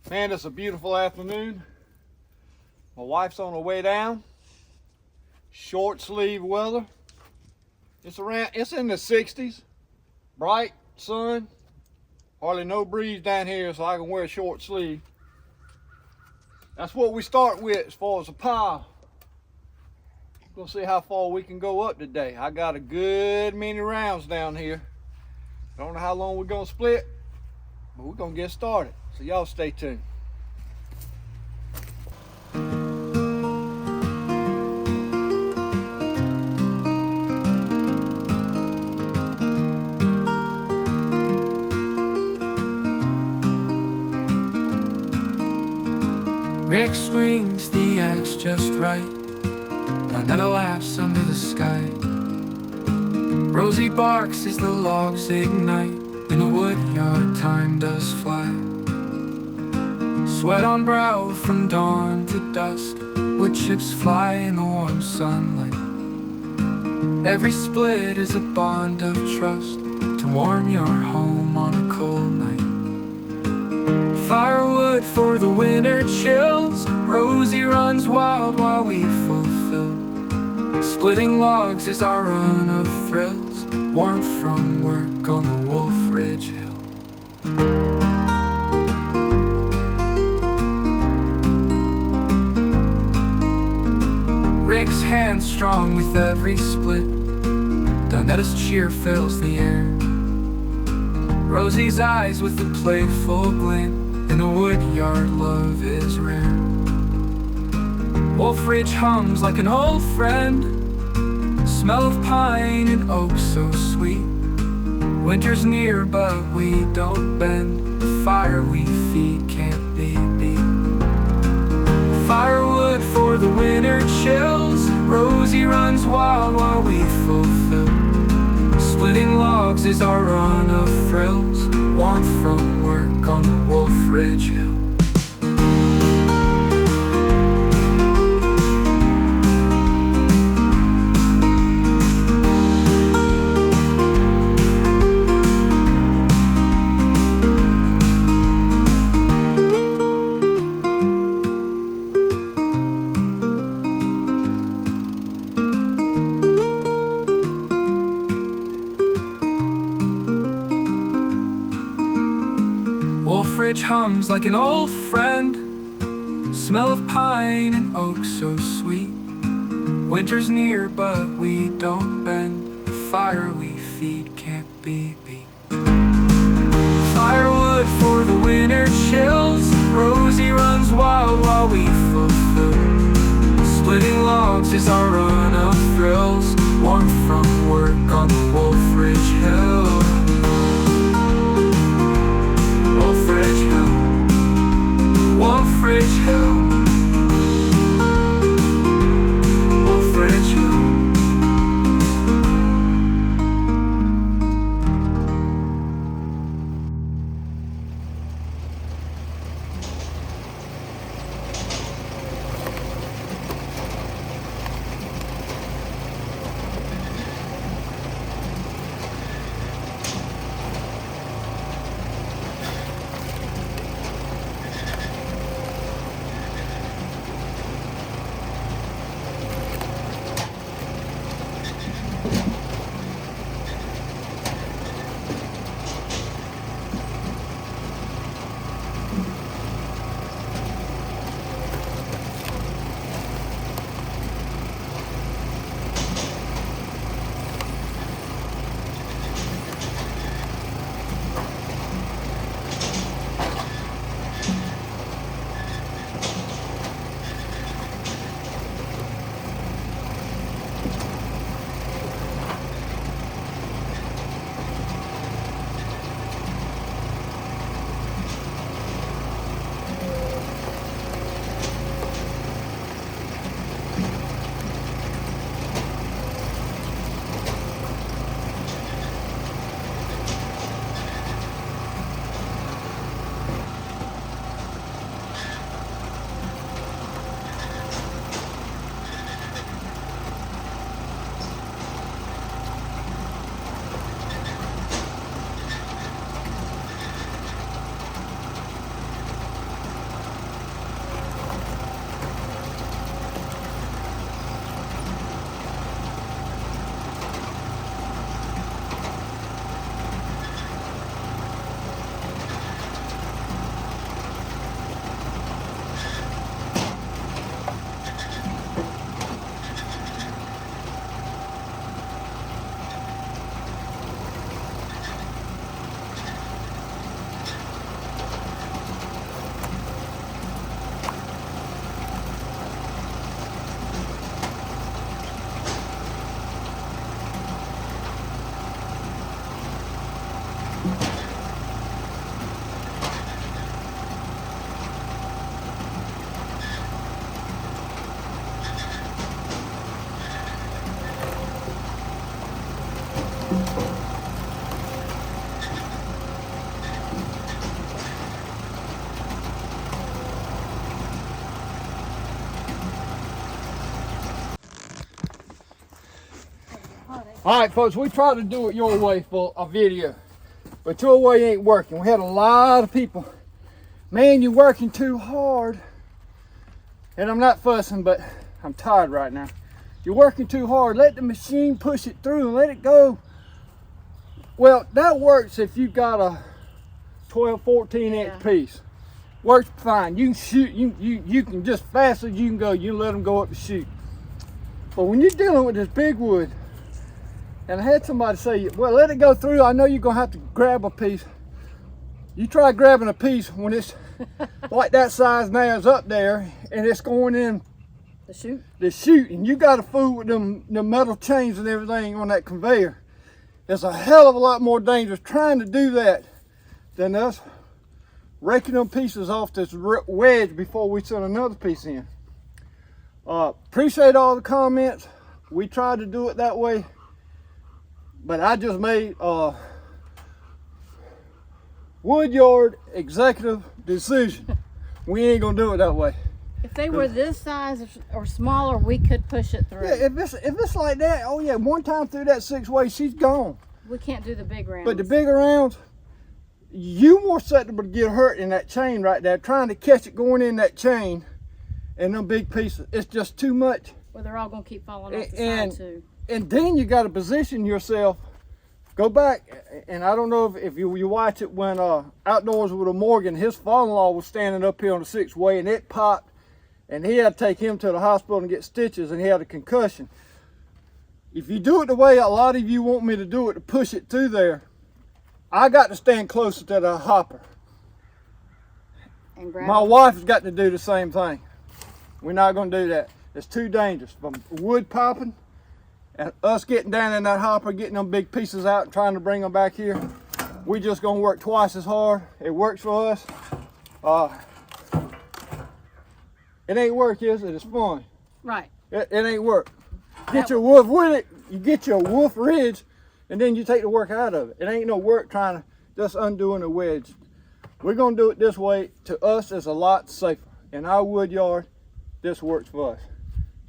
Man, it's a beautiful afternoon. My wife's on her way down. Short sleeve weather. It's in the 60s. Bright sun. Hardly no breeze down here, so I can wear a short sleeve. That's what we start with as far as a pile. Gonna see how far we can go up today. I got a good many rounds down here. Don't know how long we're gonna split, but we're gonna get started. So y'all stay tuned. Rick swings the axe just right. Another laughs under the sky. Rosie barks as the logs ignite. In the wood yard time does fly. Sweat on brow from dawn to dusk. Wood chips fly in the warm sunlight. Every split is a bond of trust to warm your home on a cold night. Firewood for the winter chills. Rosie runs wild while we fulfill. Splitting logs is our run of thrills. Warmth from work on the Wolfe Ridge Hill. Rick's hands strong with every split. Donetta's cheer fills the air. Rosie's eyes with a playful glint. In the wood yard love is rare. Wolfe Ridge hums like an old friend. Smell of pine and oak so sweet. Winter's near but we don't bend. The fire we feed can't be beat. Firewood for the winter chills. Rosie runs wild while we fulfill. Splitting logs is our run of thrills. Warmth from work on the Wolfe Ridge Hill. Wolfe Ridge hums like an old friend. Smell of pine and oak so sweet. Winter's near but we don't bend. The fire we feed can't be beat. Firewood for the winter chills. Rosie runs wild while we fulfill. Splitting logs is our run of thrills. Warmth from work on the Wolfe Ridge Hill. Wolfe Ridge Hill. Wolfe Ridge Hill. Wolfe Ridge Hill. All right, folks, we tried to do it your way for a video, but your way ain't working. We had a lot of people, man, you're working too hard. And I'm not fussing, but I'm tired right now. You're working too hard. Let the machine push it through and let it go. Well, that works if you've got a 12, 14 inch piece. Works fine. You can shoot, you can just fast as you can go, you let them go up and shoot. But when you're dealing with this big wood, and I had somebody say, well, let it go through. I know you're gonna have to grab a piece. You try grabbing a piece when it's like that size now is up there and it's going in the chute, and you got to fool with them metal chains and everything on that conveyor. It's a hell of a lot more dangerous trying to do that than us raking them pieces off this wedge before we send another piece in. Appreciate all the comments. We tried to do it that way, but I just made a woodyard executive decision. We ain't gonna do it that way. If they were this size or smaller, we could push it through. Yeah, if it's like that, oh yeah, one time through that 6-way, she's gone. We can't do the big rounds. But the bigger rounds, you more susceptible to get hurt in that chain right there, trying to catch it going in that chain and them big pieces. It's just too much. Well, they're all gonna keep falling off the side too. And then you got to position yourself. Go back, and I don't know if you watch it when Outdoors with a Morgan, his father-in-law was standing up here on the 6-way and it popped, and he had to take him to the hospital and get stitches, and he had a concussion. If you do it the way a lot of you want me to do it, to push it through there, I got to stand closer to the hopper. And grab My wife has got to do the same thing. We're not going to do that. It's too dangerous. From wood popping and us getting down in that hopper, getting them big pieces out and trying to bring them back here, we just going to work twice as hard. It works for us. It ain't work, is it? It's fun. Right. It ain't work. Get your Wolfe with it. You get your Wolfe Ridge, and then you take the work out of it. It ain't no work trying to just undoing a wedge. We're gonna do it this way. To us, it's a lot safer. In our wood yard, this works for us.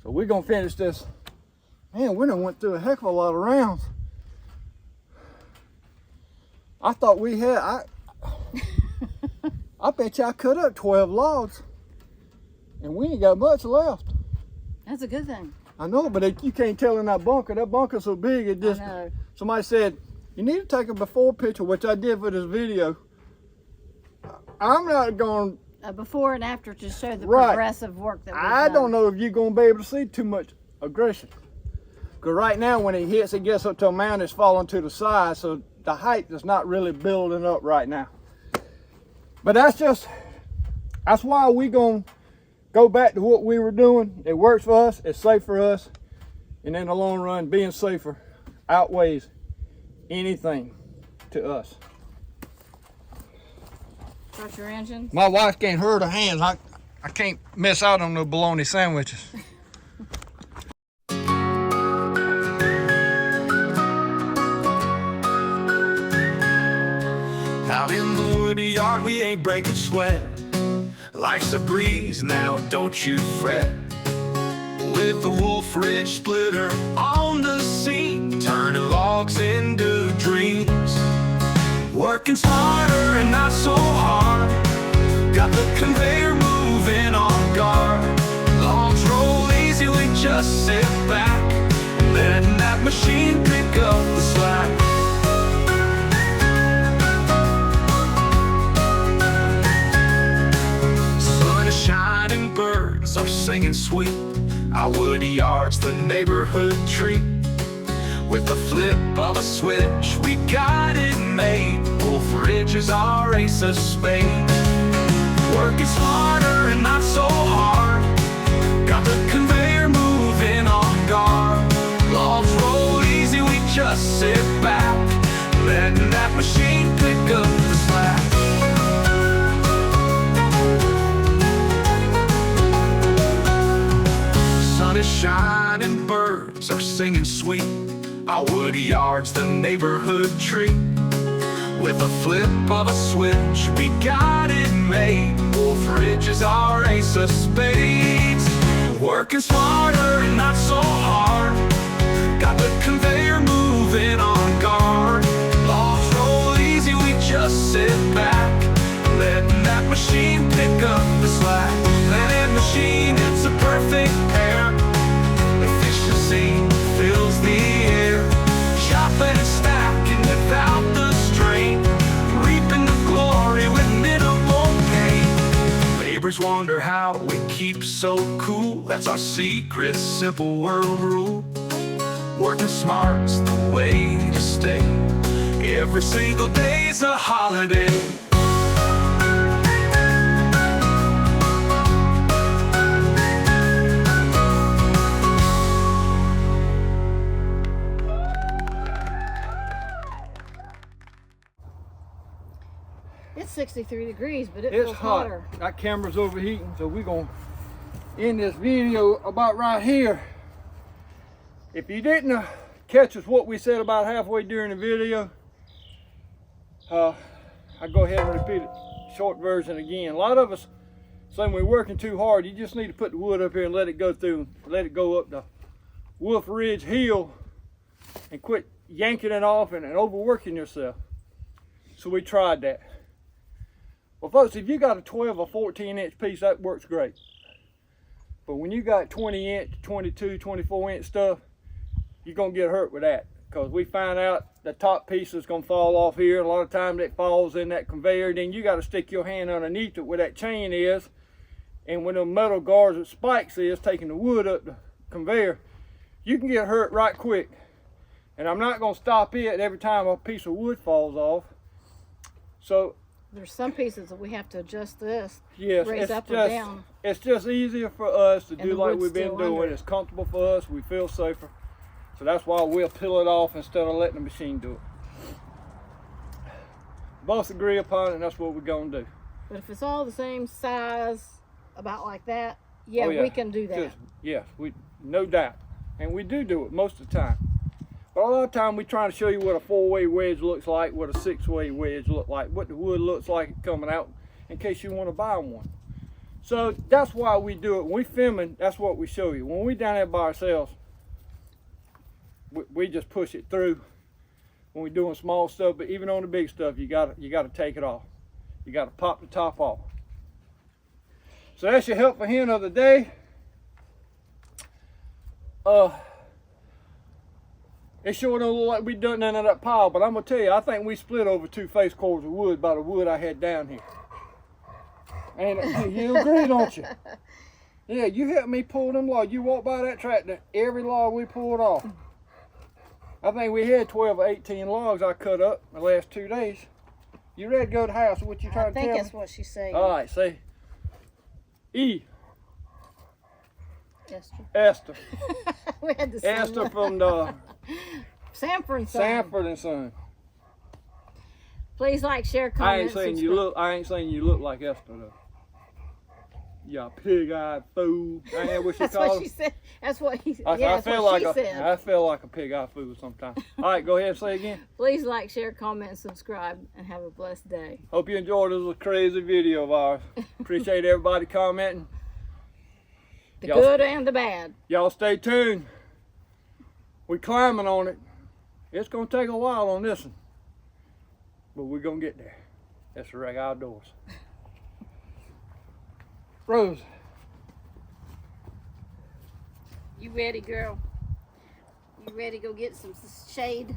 So we're gonna finish this. Man, we done went through a heck of a lot of rounds. I thought we had, I bet you I cut up 12 logs, and we ain't got much left. That's a good thing. I know, but you can't tell in that bunker. That bunker's so big, it just, somebody said, you need to take a before picture, which I did for this video. I'm not going before and after to show the progressive work that we've done. I don't know if you're going to be able to see too much aggression. Because right now when it hits, it gets up to a mountain, it's falling to the side, so the height is not really building up right now. But that's why we going to go back to what we were doing. It works for us, it's safe for us, and in the long run, being safer outweighs anything to us. Start your engines. My wife can't hurt her hands. I can't miss out on no bologna sandwiches. Out in the woody yard, we ain't breaking sweat. Life's a breeze now, don't you fret. With the Wolfe Ridge splitter on the scene, turning logs into dreams. Working smarter and not so hard. Got the conveyor moving on guard. Logs roll easy, we just sit back, letting that machine pick up the slack. Sun is shining, birds are singing sweet. Our woody yard's the neighborhood treat. With the flip of a switch, we got it made. Wolfe Ridge is our ace of spades. Working smarter and not so hard. Got the conveyor moving on guard. Logs roll easy, we just sit back, letting that machine pick up the slack. Sun is shining, birds are singing sweet. Our woody yard's the neighborhood treat. With a flip of a switch, we got it made. Wolfe Ridge is our ace of spades. Working smarter and not so hard. Got the conveyor moving been on guard. Logs roll easy, we just sit back, letting that machine pick up the slack. That machine, it's a perfect pair. Efficiency fills the air, chopping and stacking without the strain, reaping the glory with minimal pain. Neighbors wonder how we keep so cool. That's our secret, simple world rule. Working smart's the way to stay. Every single day's a holiday. It's 63 degrees, but it It's feels hot. hotter. That camera's overheating, so we're gonna end this video about right here. If you didn't catch us what we said about halfway during the video, I go ahead and repeat it, short version again. A lot of us saying we're working too hard. You just need to put the wood up here and let it go through, let it go up the Wolfe Ridge Hill, and quit yanking it off and overworking yourself. So we tried that. Well, folks, if you got a 12 or 14 inch piece, that works great. But when you got 20 inch, 22, 24 inch stuff, you're gonna get hurt with that, because we find out the top piece is gonna fall off here. A lot of times it falls in that conveyor. Then you got to stick your hand underneath it where that chain is, and when the metal guards with spikes is taking the wood up the conveyor, you can get hurt right quick. And I'm not gonna stop it every time a piece of wood falls off. So There's some pieces that we have to adjust this, yes, raise up or down. it's just easier for us to And do the like wood's we've been still under doing. it. It's comfortable for us. We feel safer. So that's why we'll peel it off instead of letting the machine do it. Both agree upon it, and that's what we're gonna do. But if it's all the same size, about like that, yeah, Oh, we can do that. Just, yes, we no doubt, and we do it most of the time. But a lot of time we trying to show you what a 4-way wedge looks like, what a 6-way wedge look like, what the wood looks like coming out, in case you want to buy one. So that's why we do it. When we filming, that's what we show you. When we down there by ourselves, we just push it through. When we're doing small stuff, but even on the big stuff, you gotta take it off. You gotta pop the top off. So that's your helpful hint of the day. It sure don't look like we done none of that pile, but I'm gonna tell you, I think we split over 2 face cords of wood by the wood I had down here. And you agree, don't you? Yeah, you helped me pull them logs. You walk by that tractor, every log we pulled off. I think we had 12 or 18 logs I cut up the last 2 days. You ready to go to the house? What you trying I to think tell that's me? what she's saying. All right, say E. Esther. Esther. We had the same Esther one. from the Sanford and Son. Sanford and Son. Please like, share, I comment, ain't saying subscribe. you look. I ain't saying you look like Esther though. You pig-eyed fool. Ain't what she That's called what her? she said. That's what he. I yeah, feel that's what like she said. I feel like a pig-eyed fool sometimes. All right, go ahead and say again. Please like, share, comment, and subscribe, and have a blessed day. Hope you enjoyed this little crazy video of ours. Appreciate everybody commenting. The Y'all- good and the bad. Y'all stay tuned. We climbing on it. It's gonna take a while on this one, but we're gonna get there. That's the Reg Outdoors. Rose. You ready, girl? You ready to go get some shade?